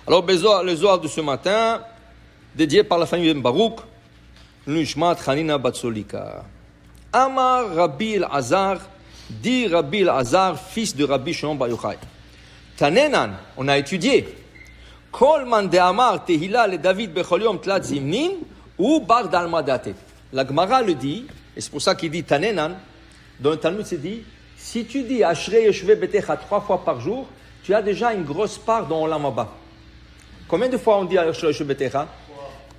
Alors, le Zohar de ce matin, dédié par la famille Ben Baruch, Nushmat Hanina Batsolika. Amar Rabbi El-Azar, dit Rabbi El-Azar, fils de Rabbi Shimon Bar Yochai. Tanenan, on a étudié. Kol man de Amar Tehila le David Bechol Yom Tlat Zimnin ou Bar Dalma Datet. La Gemara le dit, et c'est pour ça qu'il dit Tanenan. Dans le Talmud, c'est dit, si tu dis Ashrei Yeshve Betecha 3 fois par jour, tu as déjà une grosse part dans Olam Haba. Combien de fois on dit Ashrei Yeshve Betecha?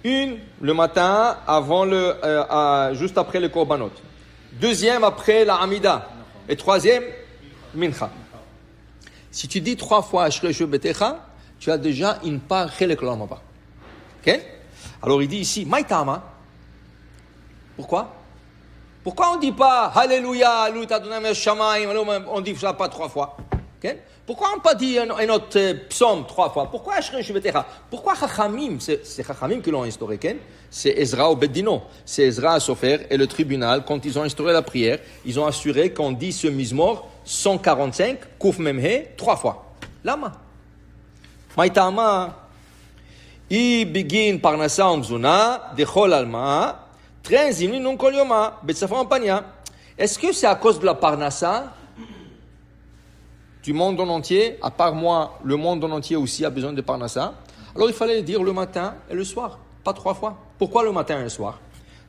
Une, le matin, juste après le Korbanot. Deuxième, après la Hamida. Et troisième, Mincha. Si tu dis 3 fois Ashrei Yeshve Betecha, tu as déjà une part Chelek Olam Haba. Ok? Alors il dit ici, Maïtama. Pourquoi? Pourquoi on ne dit pas Alléluia, Alléluia, on ne dit ça pas 3 fois? Okay? Pourquoi on n'a pas dit un autre psaume 3 fois? Pourquoi Ashrei Yeshve Betecha? Pourquoi Chachamim? C'est Chachamim qui l'ont instauré. Okay? C'est Ezra au Beddino. C'est Ezra à Sofer et le tribunal, quand ils ont instauré la prière, ils ont assuré qu'on dit ce Mizmor 145, Kouf Memhe, 3 fois. Lama. Maïtama. I begin Parnasa Omzuna, Dechol Alma. Est-ce que c'est à cause de la Parnassa du monde en entier? À part moi, le monde en entier aussi a besoin de Parnassa. Alors il fallait le dire le matin et le soir, pas 3 fois. Pourquoi le matin et le soir?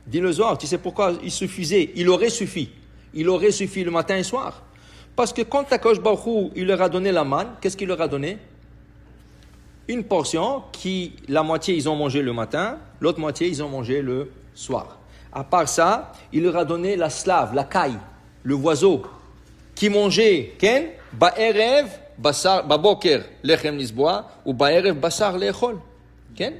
Dis le soir, tu sais pourquoi il suffisait? Il aurait suffi le matin et le soir. Parce que quand Akadosh Baruch Hu, il leur a donné la manne, qu'est-ce qu'il leur a donné? Une portion qui, la moitié ils ont mangé le matin, l'autre moitié ils ont mangé le soir. À part ça, il leur a donné la slave, la caille, le oiseau, qui mangeait, ken, ba'erev, basar, baboker, lechem nisboa, ou ba'erev, basar, lechol. Ken?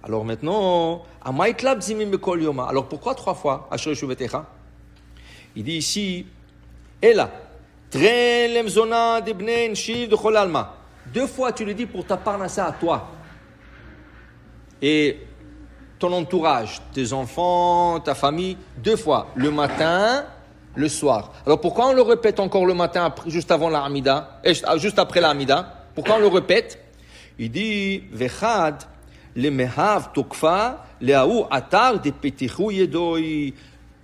Alors maintenant, amaïtlab zimim bekol yoma. Alors pourquoi 3 fois, Ashrei Yeshve Betecha? Il dit ici, Ela, tren lemzona de bnei nshiv de chol alma. 2 fois tu le dis pour ta parnassa à toi. Et ton entourage, tes enfants, ta famille, 2 fois, le matin, le soir. Alors pourquoi on le répète encore le matin, juste avant la Hamida, juste après la Hamida? Pourquoi on le répète? Il dit, Vechad, le mehav tokfa, le haou atar de petichou yedoi.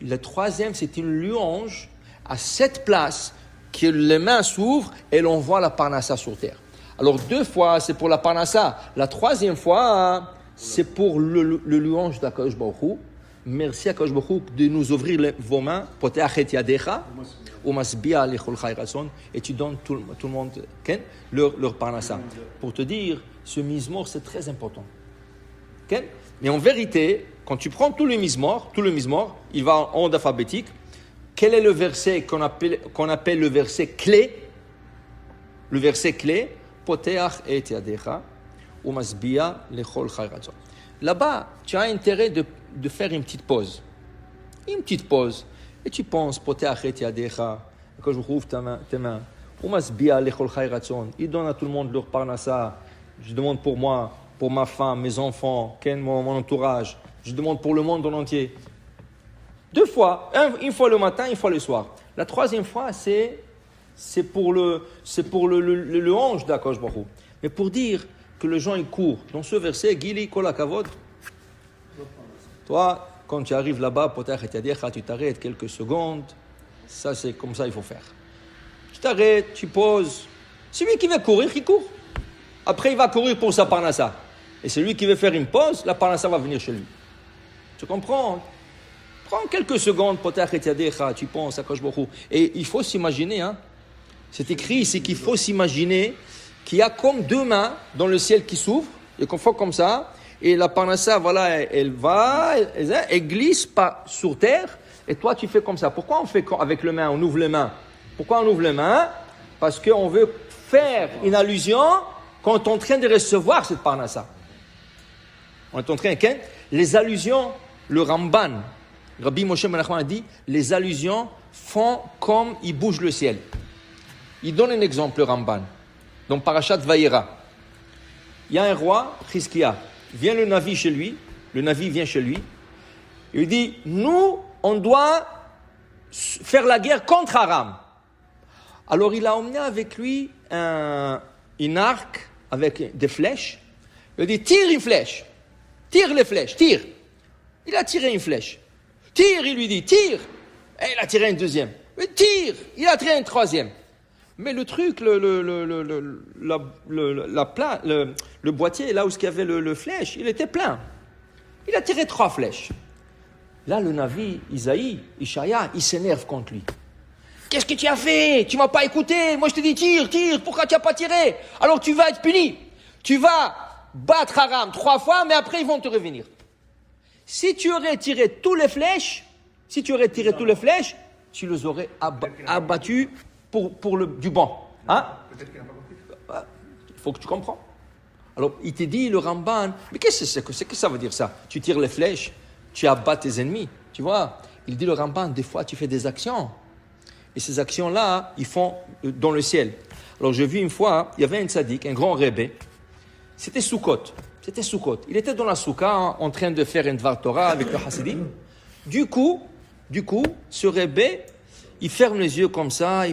Le troisième, c'est une louange à cette place que les mains s'ouvrent et l'on voit la parnassa sur terre. Alors 2 fois, c'est pour la parnassa. La 3e fois, c'est pour le louange d'Akadosh Baruch Hu. Merci Akadosh Baruch Hu de nous ouvrir vos mains. Poteachet yadecha, umasbia lechol chai ratzon. Et tu donnes tout le monde leur parnassa. Pour te dire, ce mizmor, c'est très important. Mais en vérité, quand tu prends tout le mizmor, il va en ordre alphabétique. Quel est le verset qu'on appelle le verset clé? Le verset clé, Poteachet yadecha. Là-bas, tu as intérêt de faire une petite pause. Et tu penses, quand je rouvre tes mains, il donne à tout le monde leur parnassa. Je demande pour moi, pour ma femme, mes enfants, mon entourage. Je demande pour le monde en entier. 2 fois, une fois le matin, une fois le soir. La 3e fois, c'est pour le louange d'Akadosh Baruch Hu. Mais pour dire que les gens ils courent. Dans ce verset, Gili Kol HaKavod. Toi, quand tu arrives là-bas, tu t'arrêtes quelques secondes. Ça, c'est comme ça il faut faire. Tu t'arrêtes, tu poses. Celui qui veut courir, il court. Après, il va courir pour sa parnassa. Et celui qui veut faire une pause, la parnassa va venir chez lui. Tu comprends? Prends quelques secondes, tu penses à Akadosh Baruch Hu. Et il faut s'imaginer, c'est écrit ici qu'il faut s'imaginer qu'il y a comme 2 mains dans le ciel qui s'ouvrent, et qu'on fait comme ça, et la parnassa, voilà, elle glisse pas sur terre, et toi tu fais comme ça. Pourquoi on fait avec les mains, on ouvre les mains? Pourquoi on ouvre les mains? Parce qu'on veut faire une allusion qu'on est en train de recevoir cette parnassa. On est en train, les allusions, le Ramban, Rabbi Moshe Ben Nachman a dit, les allusions font comme ils bougent le ciel. Il donne un exemple, le Ramban. Dans Parashat Vayera, il y a un roi, Chizkia, vient le Navi chez lui, le Navi vient chez lui, il lui dit, nous, on doit faire la guerre contre Aram. Alors il a emmené avec lui une arc avec des flèches, Il dit, tire une flèche. Tire les flèches, tire. Il a tiré une flèche. Tire, il lui dit, tire. Et il a tiré une deuxième. Tire, il a tiré une troisième. Mais le truc, le boîtier, là où il y avait le flèche, il était plein. Il a tiré 3 flèches. Là, le Navi, Ishaïa, il s'énerve contre lui. Qu'est-ce que tu as fait? Tu m'as pas écouté. Moi, je te dis tire. Pourquoi tu n'as pas tiré? Alors, tu vas être puni. Tu vas battre Aram 3 fois, mais après, ils vont te revenir. Si tu aurais tiré toutes les flèches, tu les aurais abattus pour du bon. Hein? Peut-être qu'il n'a pas compris. Il faut que tu comprends. Alors, il te dit, le Ramban, mais qu'est-ce que ça veut dire ça? Tu tires les flèches, tu abats tes ennemis. Tu vois? Il dit, le Ramban, des fois, tu fais des actions. Et ces actions-là, ils font dans le ciel. Alors, j'ai vu une fois, il y avait un tzaddik, un grand rébé. C'était Sukkot. Il était dans la soukha en train de faire un Dvar Torah avec le Hasidim. Du coup, ce rébé, il ferme les yeux comme ça, et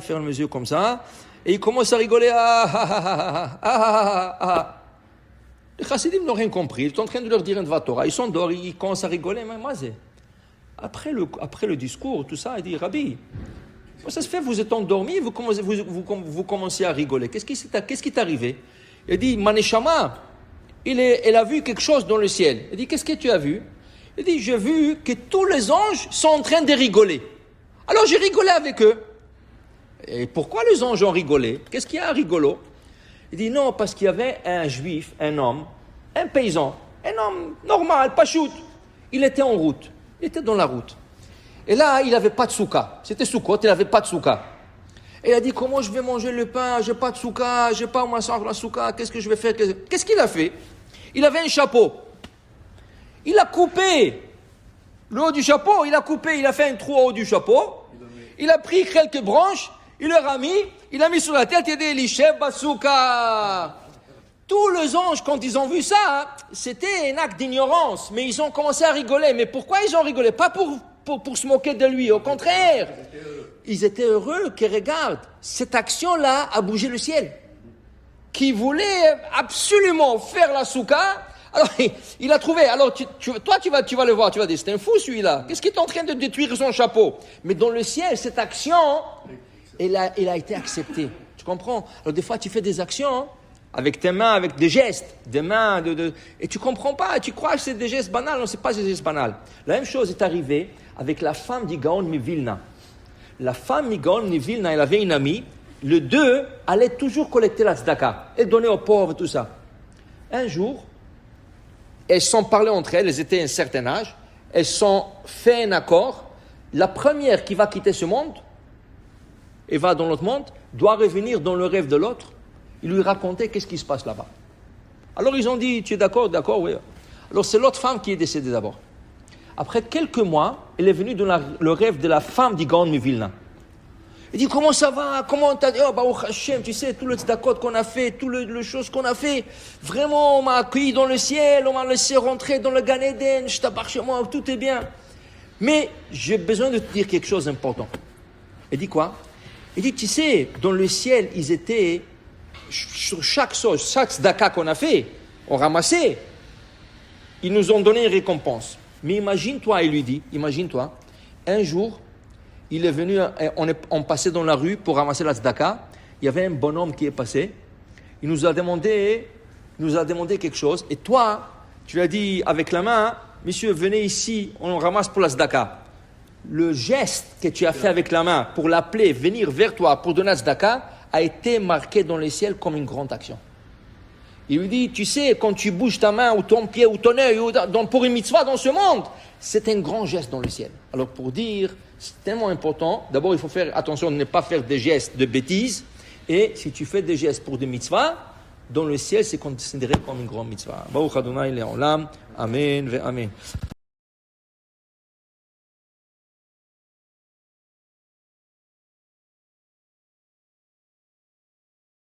il commence à rigoler. Les Hasidim n'ont rien compris. Ils sont en train de leur dire un Dvar Torah. Ils sont dehors, ils commencent à rigoler. Mais moi, après le discours, tout ça, il dit, Rabbi, comment ça se fait, vous êtes endormi, vous commencez à rigoler. Qu'est-ce qui t'est arrivé? Il dit, Maneshama, elle a vu quelque chose dans le ciel. Il dit, qu'est-ce que tu as vu? Il dit, j'ai vu que tous les anges sont en train de rigoler. Alors j'ai rigolé avec eux. Et pourquoi les anges ont rigolé? Qu'est-ce qu'il y a à rigolo? Il dit, non, parce qu'il y avait un juif, un homme, un paysan, un homme normal, pachout. Il était en route, il était dans la route. Et là, il n'avait pas de souka. C'était Sukkot, il n'avait pas de souka. Et il a dit, comment je vais manger le pain? J'ai pas de souka, j'ai pas où m'asseoir la souka, qu'est-ce que je vais faire? Qu'est-ce qu'il a fait? Il avait un chapeau. Il a coupé le haut du chapeau, il a fait un trou au haut du chapeau. Il a pris quelques branches, il a mis sur la tête, il a dit, Elishev Basuka. Tous les anges, quand ils ont vu ça, c'était un acte d'ignorance, mais ils ont commencé à rigoler. Mais pourquoi ils ont rigolé? Pas pour se moquer de lui, au contraire. Ils étaient heureux que, regarde, cette action-là a bougé le ciel. Qui voulait absolument faire la souka. Alors, il a trouvé. Alors, toi, tu vas le voir. Tu vas dire, c'est un fou celui-là. Qu'est-ce qui est en train de détruire son chapeau? Mais dans le ciel, cette action, elle a été acceptée. Tu comprends? Alors, des fois, tu fais des actions avec tes mains, avec des gestes, des mains, et tu comprends pas. Tu crois que c'est des gestes banals. Non, c'est pas des gestes banals. La même chose est arrivée avec la femme d'Igaon Mivilna. La femme d'Igaon Mivilna, elle avait une amie. Les deux allaient toujours collecter la tzedaka et donner aux pauvres, tout ça. Un jour, elles sont parlé entre elles étaient à un certain âge, elles sont fait un accord. La première qui va quitter ce monde et va dans l'autre monde, doit revenir dans le rêve de l'autre et lui raconter qu'est-ce qui se passe là-bas. Alors ils ont dit, tu es d'accord? D'accord, oui. Alors c'est l'autre femme qui est décédée d'abord. Après quelques mois, elle est venue dans le rêve de la femme d'Igaon Mivilna. Il dit, comment ça va? Comment t'as dit? Oh, Baruch Hashem, tu sais, tout le tzedakot qu'on a fait, toutes les choses qu'on a fait. Vraiment, on m'a accueilli dans le ciel, on m'a laissé rentrer dans le Gan Eden, je t'appartiens chez moi, tout est bien. Mais j'ai besoin de te dire quelque chose d'important. Il dit quoi? Il dit, tu sais, dans le ciel, ils étaient, sur chaque chose, chaque tzedaka qu'on a fait, on ramassait, ils nous ont donné une récompense. Mais imagine-toi, il lui dit, imagine-toi, un jour, il est venu, on passait dans la rue pour ramasser la tzedaka. Il y avait un bonhomme qui est passé. Il nous a demandé quelque chose. Et toi, tu lui as dit avec la main, monsieur, venez ici, on ramasse pour la tzedaka. Le geste que tu as fait avec la main pour l'appeler, venir vers toi pour donner la tzedaka, a été marqué dans le ciel comme une grande action. Il lui dit, tu sais, quand tu bouges ta main ou ton pied ou ton œil pour une mitzvah dans ce monde, c'est un grand geste dans le ciel. Alors pour dire, c'est tellement important, d'abord il faut faire attention de ne pas faire des gestes de bêtises, et si tu fais des gestes pour des mitzvahs, dans le ciel c'est considéré comme une grande mitzvah. Baruch Adonai Le'olam, Amen ve Amen.